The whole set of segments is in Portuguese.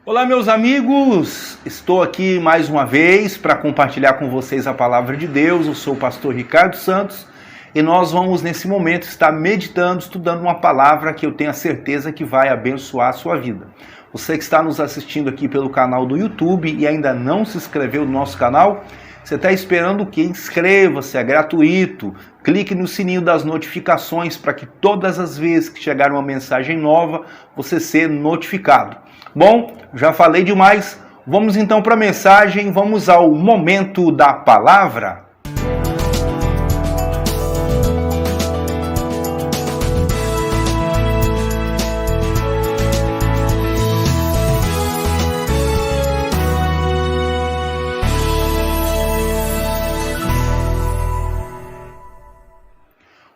Olá, meus amigos! Estou aqui mais uma vez para compartilhar com vocês a palavra de Deus. Eu sou o pastor Ricardo Santos e nós vamos nesse momento estar meditando, estudando uma palavra que eu tenho a certeza que vai abençoar a sua vida. Você que está nos assistindo aqui pelo canal do YouTube e ainda não se inscreveu no nosso canal, você está esperando o quê? Inscreva-se, é gratuito. Clique no sininho das notificações para que todas as vezes que chegar uma mensagem nova, você seja notificado. Bom, já falei demais. Vamos então para a mensagem, vamos ao momento da palavra.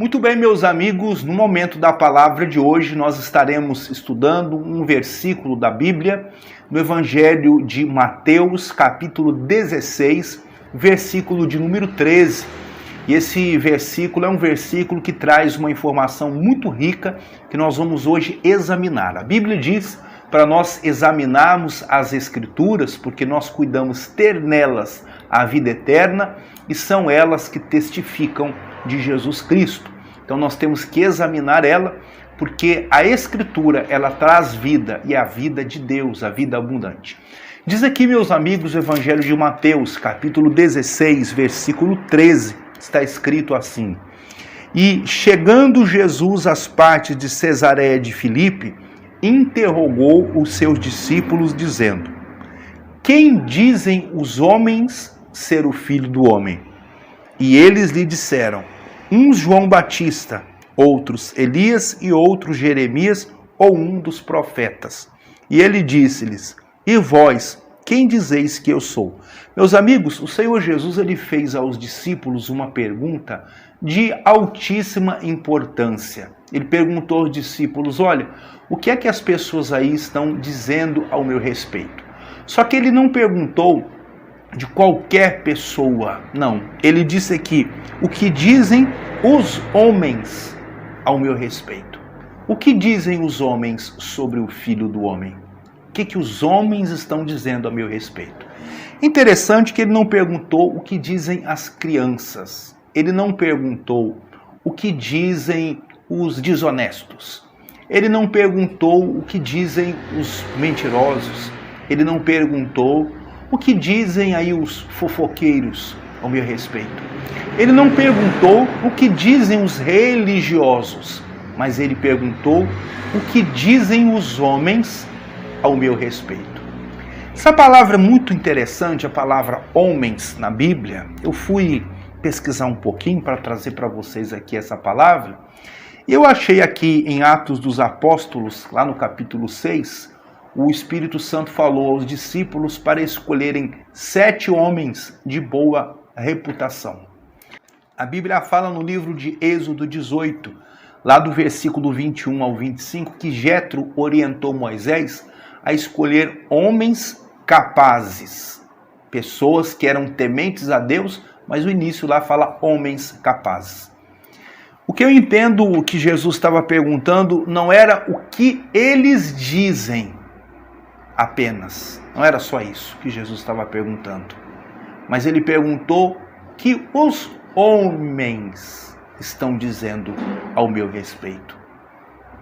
Muito bem, meus amigos, no momento da palavra de hoje nós estaremos estudando um versículo da Bíblia, no Evangelho de Mateus, capítulo 16, versículo de número 13. E esse versículo é um versículo que traz uma informação muito rica que nós vamos hoje examinar. A Bíblia diz para nós examinarmos as Escrituras, porque nós cuidamos ter nelas a vida eterna e são elas que testificam de Jesus Cristo. Então nós temos que examinar ela, porque a Escritura ela traz vida, e a vida de Deus, a vida abundante. Diz aqui, meus amigos, o Evangelho de Mateus, capítulo 16, versículo 13, está escrito assim: E chegando Jesus às partes de Cesareia de Filipe, interrogou os seus discípulos, dizendo: Quem dizem os homens ser o Filho do Homem? E eles lhe disseram: uns João Batista, outros Elias e outros Jeremias ou um dos profetas. E ele disse-lhes: E vós, quem dizeis que eu sou? Meus amigos, o Senhor Jesus ele fez aos discípulos uma pergunta de altíssima importância. Ele perguntou aos discípulos: olha, o que é que as pessoas aí estão dizendo ao meu respeito? Só que ele não perguntou de qualquer pessoa, não. Ele disse aqui: o que dizem os homens ao meu respeito? O que dizem os homens sobre o Filho do Homem? O que os homens estão dizendo a meu respeito? Interessante que ele não perguntou o que dizem as crianças. Ele não perguntou o que dizem os desonestos. Ele não perguntou o que dizem os mentirosos. Ele não perguntou o que dizem aí os fofoqueiros ao meu respeito. Ele não perguntou o que dizem os religiosos, mas ele perguntou o que dizem os homens ao meu respeito. Essa palavra é muito interessante, a palavra homens na Bíblia. Eu fui pesquisar um pouquinho para trazer para vocês aqui essa palavra. E eu achei aqui em Atos dos Apóstolos, lá no capítulo 6, o Espírito Santo falou aos discípulos para escolherem 7 homens de boa reputação. A Bíblia fala no livro de Êxodo 18, lá do versículo 21 ao 25, que Jetro orientou Moisés a escolher homens capazes, pessoas que eram tementes a Deus, mas o início lá fala homens capazes. O que eu entendo, o que Jesus estava perguntando, não era o que eles dizem apenas. Não era só isso que Jesus estava perguntando. Mas ele perguntou o que os homens estão dizendo ao meu respeito.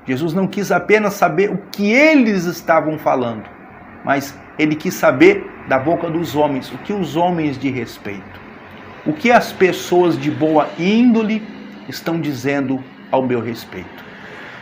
Jesus não quis apenas saber o que eles estavam falando, mas ele quis saber da boca dos homens, o que os homens de respeito, o que as pessoas de boa índole estão dizendo ao meu respeito.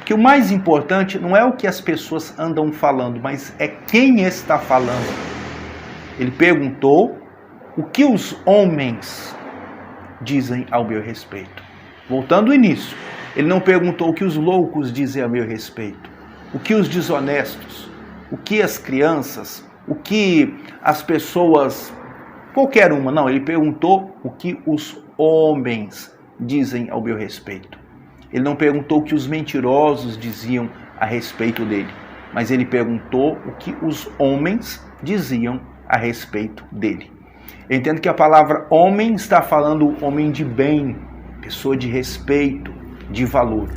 Porque o mais importante não é o que as pessoas andam falando, mas é quem está falando. Ele perguntou o que os homens dizem ao meu respeito. Voltando ao início, ele não perguntou o que os loucos dizem a meu respeito, o que os desonestos, o que as crianças, o que as pessoas, qualquer uma, não. Ele perguntou o que os homens dizem ao meu respeito. Ele não perguntou o que os mentirosos diziam a respeito dele, mas ele perguntou o que os homens diziam a respeito dele. Eu entendo que a palavra homem está falando homem de bem, pessoa de respeito, de valor.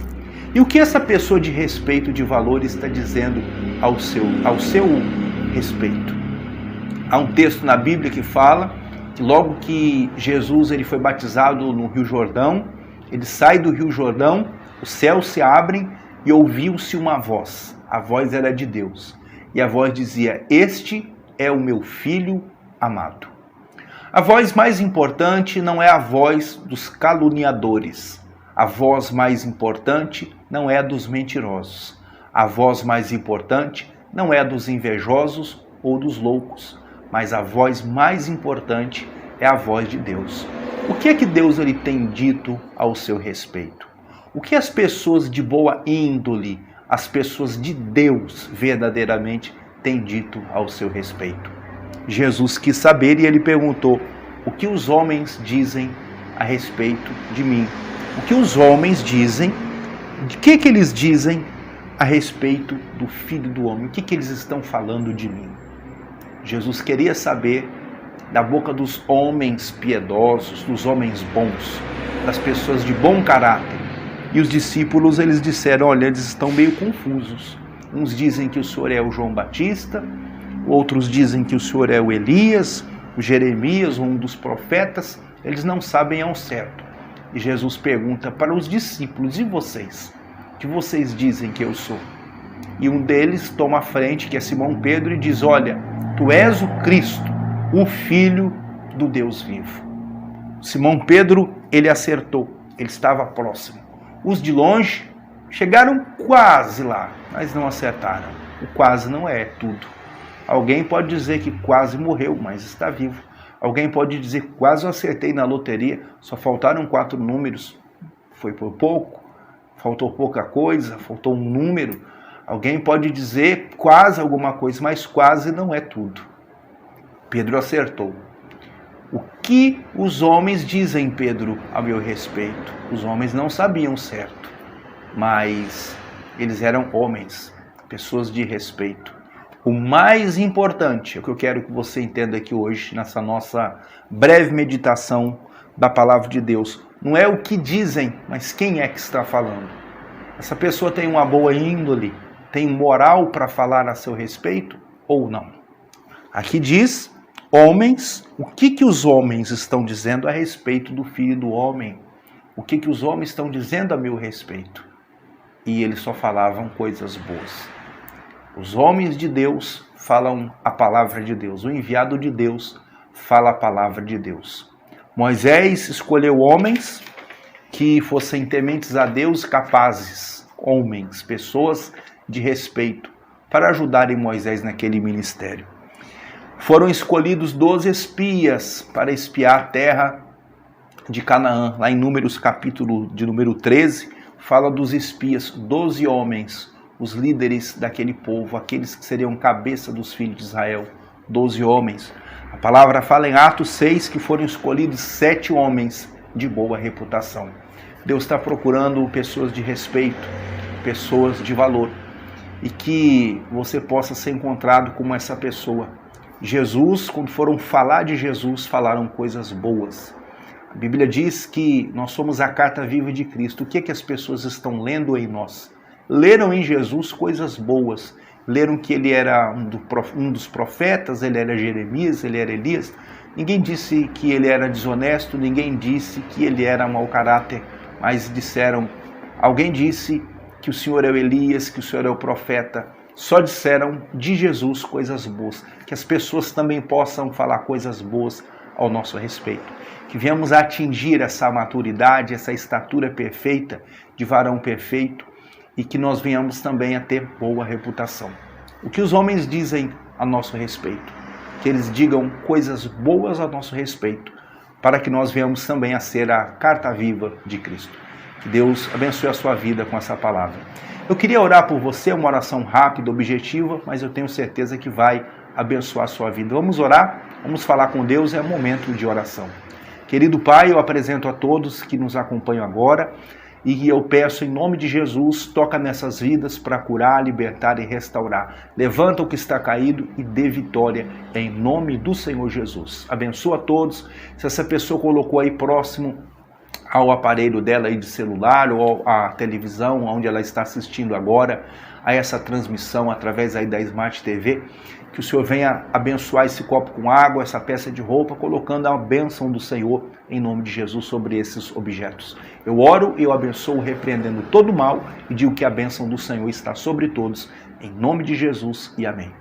E o que essa pessoa de respeito, de valor está dizendo ao seu respeito. Há um texto na Bíblia que fala que logo que Jesus ele foi batizado no Rio Jordão, ele sai do Rio Jordão, os céus se abrem e ouviu-se uma voz. A voz era de Deus. E a voz dizia: "Este é o meu filho amado." A voz mais importante não é a voz dos caluniadores. A voz mais importante não é a dos mentirosos. A voz mais importante não é a dos invejosos ou dos loucos. Mas a voz mais importante é a voz de Deus. O que é que Deus ele tem dito ao seu respeito? O que as pessoas de boa índole, as pessoas de Deus verdadeiramente têm dito ao seu respeito? Jesus quis saber e ele perguntou: o que os homens dizem a respeito de mim? O que os homens dizem? De que eles dizem a respeito do Filho do Homem? O que eles estão falando de mim? Jesus queria saber da boca dos homens piedosos, dos homens bons, das pessoas de bom caráter. E os discípulos, eles disseram: olha, eles estão meio confusos. Uns dizem que o Senhor é o João Batista, outros dizem que o Senhor é o Elias, o Jeremias, um dos profetas. Eles não sabem ao certo. E Jesus pergunta para os discípulos: e vocês? O que vocês dizem que eu sou? E um deles toma a frente, que é Simão Pedro, e diz: olha, tu és o Cristo, o Filho do Deus vivo. Simão Pedro, ele acertou, ele estava próximo. Os de longe chegaram quase lá, mas não acertaram. O quase não é tudo. Alguém pode dizer que quase morreu, mas está vivo. Alguém pode dizer que quase eu acertei na loteria, só faltaram 4 números. Foi por pouco, faltou pouca coisa, faltou um número. Alguém pode dizer quase alguma coisa, mas quase não é tudo. Pedro acertou. O que os homens dizem, Pedro, a meu respeito? Os homens não sabiam certo, mas eles eram homens, pessoas de respeito. O mais importante, é o que eu quero que você entenda aqui hoje, nessa nossa breve meditação da palavra de Deus, não é o que dizem, mas quem é que está falando. Essa pessoa tem uma boa índole, tem moral para falar a seu respeito ou não? Aqui diz, homens, o que os homens estão dizendo a respeito do Filho do Homem? O que os homens estão dizendo a meu respeito? E eles só falavam coisas boas. Os homens de Deus falam a palavra de Deus. O enviado de Deus fala a palavra de Deus. Moisés escolheu homens que fossem tementes a Deus, capazes, homens, pessoas de respeito, para ajudarem Moisés naquele ministério. Foram escolhidos 12 espias para espiar a terra de Canaã. Lá em Números, capítulo de número 13, fala dos espias, 12 homens, os líderes daquele povo, aqueles que seriam cabeça dos filhos de Israel, 12 homens. A palavra fala em Atos 6 que foram escolhidos 7 homens de boa reputação. Deus está procurando pessoas de respeito, pessoas de valor, e que você possa ser encontrado como essa pessoa. Jesus, quando foram falar de Jesus, falaram coisas boas. A Bíblia diz que nós somos a carta viva de Cristo. O que é que as pessoas estão lendo em nós? Leram em Jesus coisas boas. Leram que ele era um dos profetas, ele era Jeremias, ele era Elias. Ninguém disse que ele era desonesto, ninguém disse que ele era mau caráter, mas disseram, alguém disse que o Senhor é o Elias, que o Senhor é o profeta. Só disseram de Jesus coisas boas. Que as pessoas também possam falar coisas boas ao nosso respeito. Que venhamos a atingir essa maturidade, essa estatura perfeita, de varão perfeito, e que nós venhamos também a ter boa reputação. O que os homens dizem a nosso respeito? Que eles digam coisas boas a nosso respeito, para que nós venhamos também a ser a carta viva de Cristo. Que Deus abençoe a sua vida com essa palavra. Eu queria orar por você, uma oração rápida, objetiva, mas eu tenho certeza que vai abençoar a sua vida. Vamos orar? Vamos falar com Deus, é momento de oração. Querido Pai, eu apresento a todos que nos acompanham agora, e eu peço em nome de Jesus, toca nessas vidas para curar, libertar e restaurar. Levanta o que está caído e dê vitória em nome do Senhor Jesus. Abençoa a todos. Se essa pessoa colocou aí próximo ao aparelho dela aí de celular ou à televisão onde ela está assistindo agora a essa transmissão através aí da Smart TV, que o Senhor venha abençoar esse copo com água, essa peça de roupa, colocando a bênção do Senhor em nome de Jesus sobre esses objetos. Eu oro e eu abençoo repreendendo todo o mal e digo que a bênção do Senhor está sobre todos, em nome de Jesus e amém.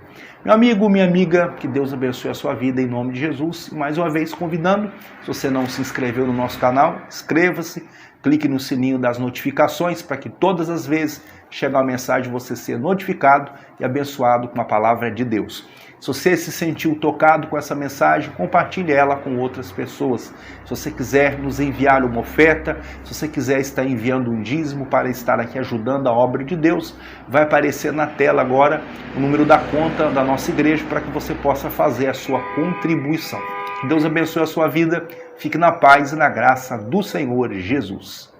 Meu amigo, minha amiga, que Deus abençoe a sua vida em nome de Jesus. E mais uma vez convidando, se você não se inscreveu no nosso canal, inscreva-se, clique no sininho das notificações para que todas as vezes chegar uma mensagem você ser notificado e abençoado com a palavra de Deus. Se você se sentiu tocado com essa mensagem, compartilhe ela com outras pessoas. Se você quiser nos enviar uma oferta, se você quiser estar enviando um dízimo para estar aqui ajudando a obra de Deus, vai aparecer na tela agora o número da conta da nossa igreja para que você possa fazer a sua contribuição. Que Deus abençoe a sua vida, fique na paz e na graça do Senhor Jesus.